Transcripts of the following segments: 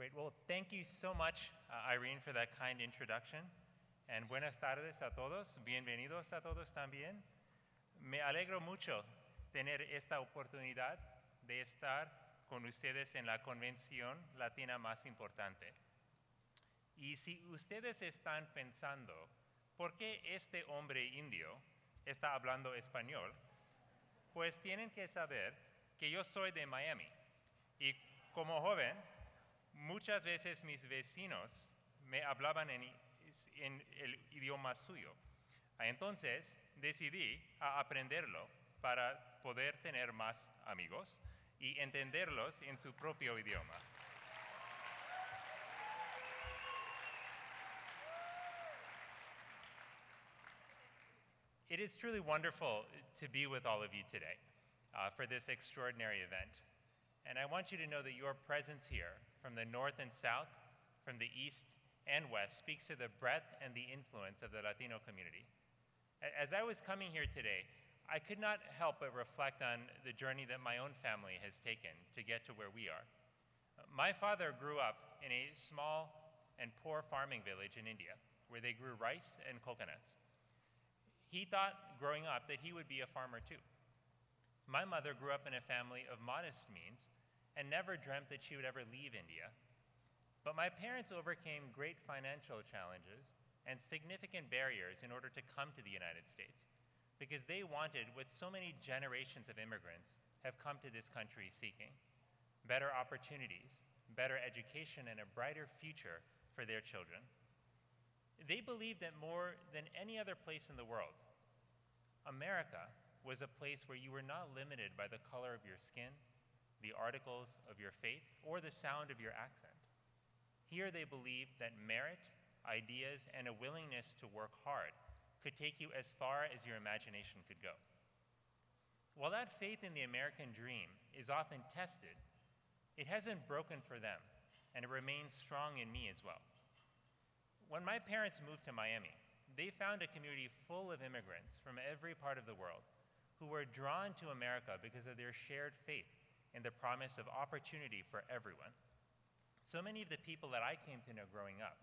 Great. Well, thank you so much, Irene, for that kind introduction. And buenas tardes a todos. Bienvenidos a todos también. Me alegro mucho tener esta oportunidad de estar con ustedes en la convención latina más importante. Y si ustedes están pensando, ¿por qué este hombre indio está hablando español? Pues tienen que saber que yo soy de Miami. Y como joven, muchas veces mis vecinos me hablaban en el idioma suyo. Entonces decidí aprenderlo para poder tener más amigos y entenderlos en su propio idioma. It is truly wonderful to be with all of you today for this extraordinary event. And I want you to know that your presence here from the north and south, from the east and west, speaks to the breadth and the influence of the Latino community. As I was coming here today, I could not help but reflect on the journey that my own family has taken to get to where we are. My father grew up in a small and poor farming village in India, where they grew rice and coconuts. He thought growing up that he would be a farmer too. My mother grew up in a family of modest means and never dreamt that she would ever leave India. But my parents overcame great financial challenges and significant barriers in order to come to the United States, because they wanted what so many generations of immigrants have come to this country seeking: better opportunities, better education, and a brighter future for their children. They believed that more than any other place in the world, America was a place where you were not limited by the color of your skin, the articles of your faith, or the sound of your accent. Here they believed that merit, ideas, and a willingness to work hard could take you as far as your imagination could go. While that faith in the American dream is often tested, it hasn't broken for them, and it remains strong in me as well. When my parents moved to Miami, they found a community full of immigrants from every part of the world who were drawn to America because of their shared faith in the promise of opportunity for everyone. So many of the people that I came to know growing up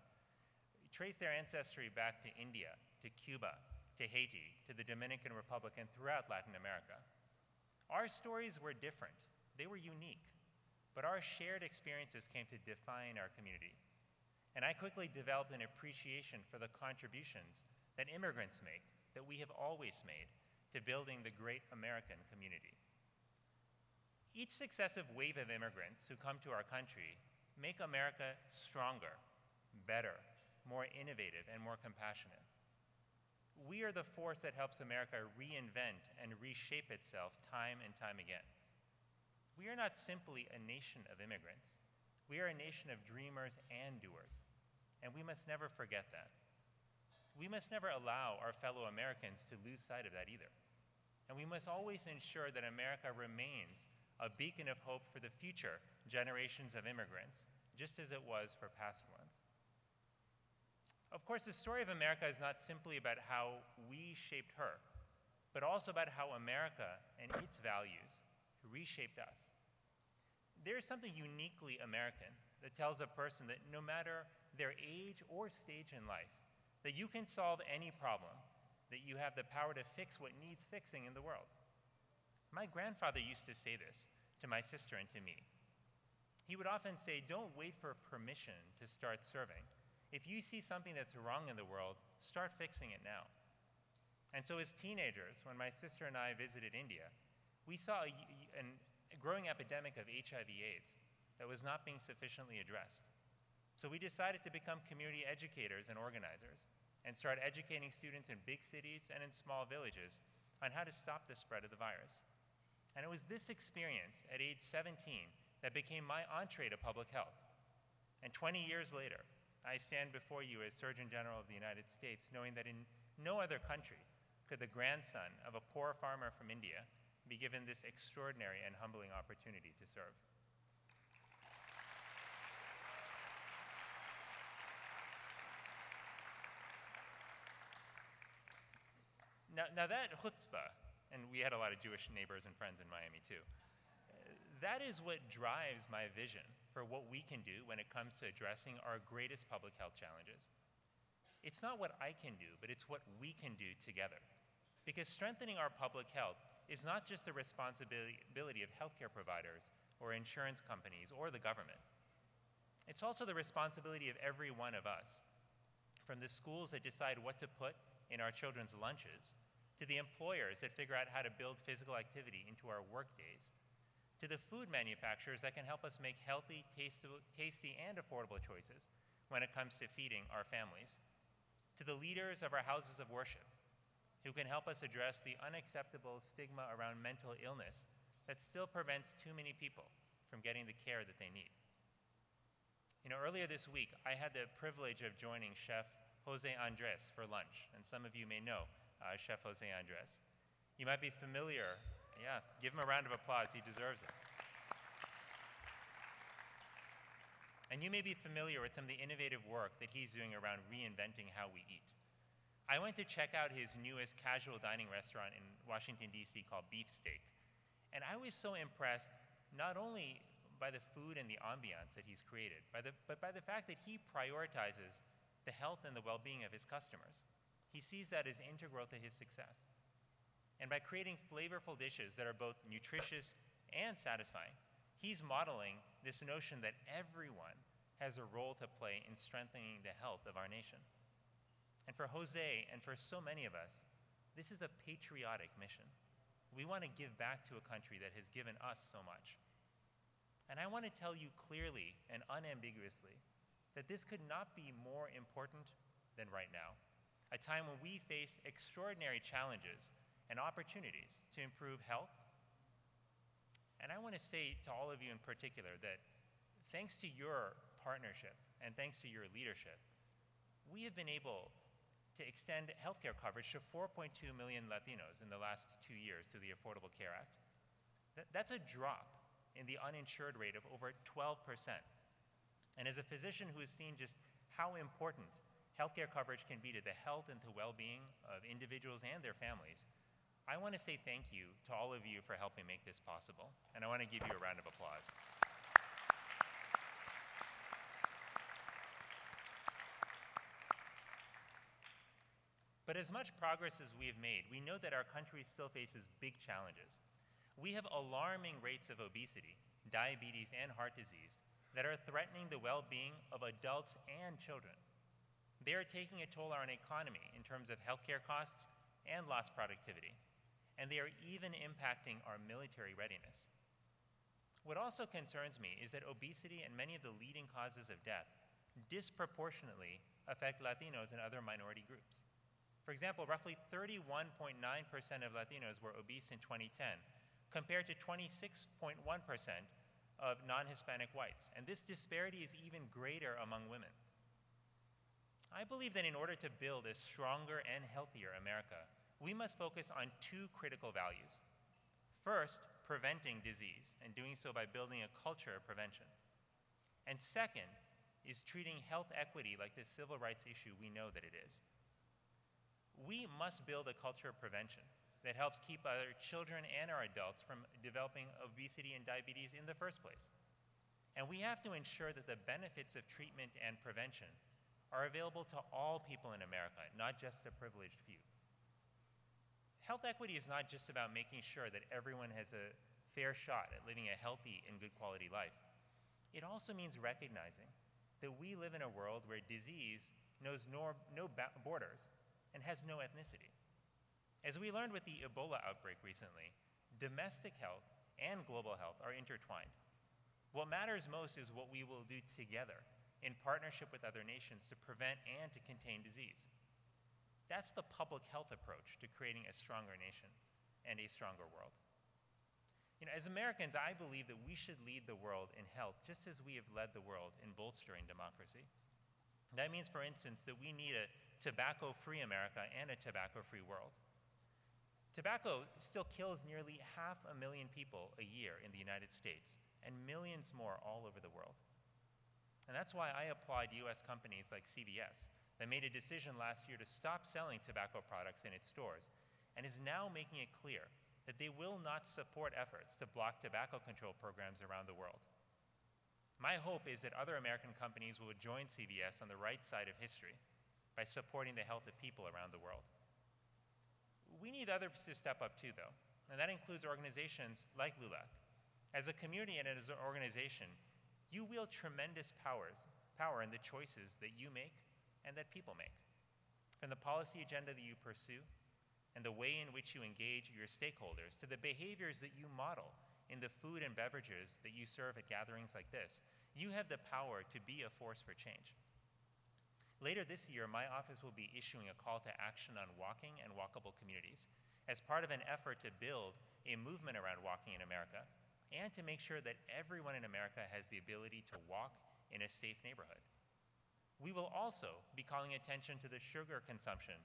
trace their ancestry back to India, to Cuba, to Haiti, to the Dominican Republic, and throughout Latin America. Our stories were different. They were unique, but our shared experiences came to define our community. And I quickly developed an appreciation for the contributions that immigrants make, that we have always made, to building the great American community. Each successive wave of immigrants who come to our country make America stronger, better, more innovative, and more compassionate. We are the force that helps America reinvent and reshape itself time and time again. We are not simply a nation of immigrants. We are a nation of dreamers and doers, and we must never forget that. We must never allow our fellow Americans to lose sight of that either. And we must always ensure that America remains a beacon of hope for the future generations of immigrants, just as it was for past ones. Of course, the story of America is not simply about how we shaped her, but also about how America and its values reshaped us. There is something uniquely American that tells a person that no matter their age or stage in life, that you can solve any problem, that you have the power to fix what needs fixing in the world. My grandfather used to say this to my sister and to me. He would often say, don't wait for permission to start serving. If you see something that's wrong in the world, start fixing it now. And so as teenagers, when my sister and I visited India, we saw a growing epidemic of HIV/AIDS that was not being sufficiently addressed. So we decided to become community educators and organizers and start educating students in big cities and in small villages on how to stop the spread of the virus. And it was this experience at age 17 that became my entree to public health. And 20 years later, I stand before you as Surgeon General of the United States, knowing that in no other country could the grandson of a poor farmer from India be given this extraordinary and humbling opportunity to serve. Now that chutzpah, and we had a lot of Jewish neighbors and friends in Miami too, that is what drives my vision for what we can do when it comes to addressing our greatest public health challenges. It's not what I can do, but it's what we can do together. Because strengthening our public health is not just the responsibility of healthcare providers or insurance companies or the government. It's also the responsibility of every one of us, from the schools that decide what to put in our children's lunches, to the employers that figure out how to build physical activity into our work days, to the food manufacturers that can help us make healthy, tasty, and affordable choices when it comes to feeding our families, to the leaders of our houses of worship who can help us address the unacceptable stigma around mental illness that still prevents too many people from getting the care that they need. Earlier this week, I had the privilege of joining Chef Jose Andres for lunch, and some of you may know Chef Jose Andres. You might be familiar. Yeah, give him a round of applause. He deserves it. And you may be familiar with some of the innovative work that he's doing around reinventing how we eat. I went to check out his newest casual dining restaurant in Washington, D.C. called Beefsteak. And I was so impressed not only by the food and the ambiance that he's created, but by the fact that he prioritizes the health and the well-being of his customers. He sees that as integral to his success. And by creating flavorful dishes that are both nutritious and satisfying, he's modeling this notion that everyone has a role to play in strengthening the health of our nation. And for Jose, and for so many of us, this is a patriotic mission. We want to give back to a country that has given us so much. And I want to tell you clearly and unambiguously that this could not be more important than right now, a time when we face extraordinary challenges and opportunities to improve health. And I want to say to all of you in particular that thanks to your partnership and thanks to your leadership, we have been able to extend healthcare coverage to 4.2 million Latinos in the last 2 years through the Affordable Care Act. That's a drop in the uninsured rate of over 12%. And as a physician who has seen just how important healthcare coverage can be to the health and to well-being of individuals and their families, I want to say thank you to all of you for helping make this possible. And I want to give you a round of applause. But as much progress as we have made, we know that our country still faces big challenges. We have alarming rates of obesity, diabetes, and heart disease that are threatening the well-being of adults and children. They are taking a toll on our economy in terms of healthcare costs and lost productivity, and they are even impacting our military readiness. What also concerns me is that obesity and many of the leading causes of death disproportionately affect Latinos and other minority groups. For example, roughly 31.9% of Latinos were obese in 2010, compared to 26.1% of non-Hispanic whites. And this disparity is even greater among women. I believe that in order to build a stronger and healthier America, we must focus on two critical values. First, preventing disease, and doing so by building a culture of prevention. And second is treating health equity like the civil rights issue we know that it is. We must build a culture of prevention that helps keep our children and our adults from developing obesity and diabetes in the first place. And we have to ensure that the benefits of treatment and prevention are available to all people in America, not just a privileged few. Health equity is not just about making sure that everyone has a fair shot at living a healthy and good quality life. It also means recognizing that we live in a world where disease knows no borders and has no ethnicity. As we learned with the Ebola outbreak recently, domestic health and global health are intertwined. What matters most is what we will do together in partnership with other nations to prevent and to contain disease. That's the public health approach to creating a stronger nation and a stronger world. As Americans, I believe that we should lead the world in health just as we have led the world in bolstering democracy. That means, for instance, that we need a tobacco-free America and a tobacco-free world. Tobacco still kills nearly 500,000 people a year in the United States and millions more all over the world. And that's why I applaud US companies like CVS that made a decision last year to stop selling tobacco products in its stores and is now making it clear that they will not support efforts to block tobacco control programs around the world. My hope is that other American companies will join CVS on the right side of history by supporting the health of people around the world. We need others to step up too, though, and that includes organizations like LULAC. As a community and as an organization, you wield tremendous power in the choices that you make and that people make. From the policy agenda that you pursue and the way in which you engage your stakeholders to the behaviors that you model in the food and beverages that you serve at gatherings like this, you have the power to be a force for change. Later this year, my office will be issuing a call to action on walking and walkable communities as part of an effort to build a movement around walking in America and to make sure that everyone in America has the ability to walk in a safe neighborhood. We will also be calling attention to the sugar consumption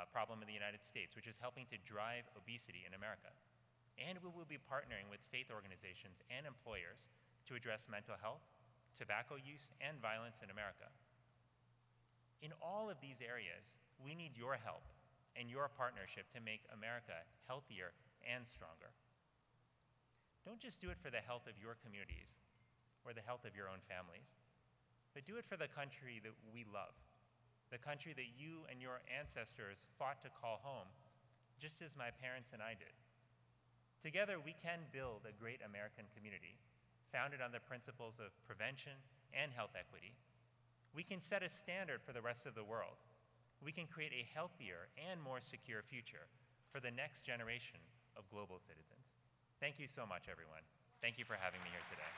problem in the United States, which is helping to drive obesity in America. And we will be partnering with faith organizations and employers to address mental health, tobacco use, and violence in America. In all of these areas, we need your help and your partnership to make America healthier and stronger. Don't just do it for the health of your communities or the health of your own families, but do it for the country that we love, the country that you and your ancestors fought to call home, just as my parents and I did. Together, we can build a great American community founded on the principles of prevention and health equity. We can set a standard for the rest of the world. We can create a healthier and more secure future for the next generation of global citizens. Thank you so much, everyone. Thank you for having me here today.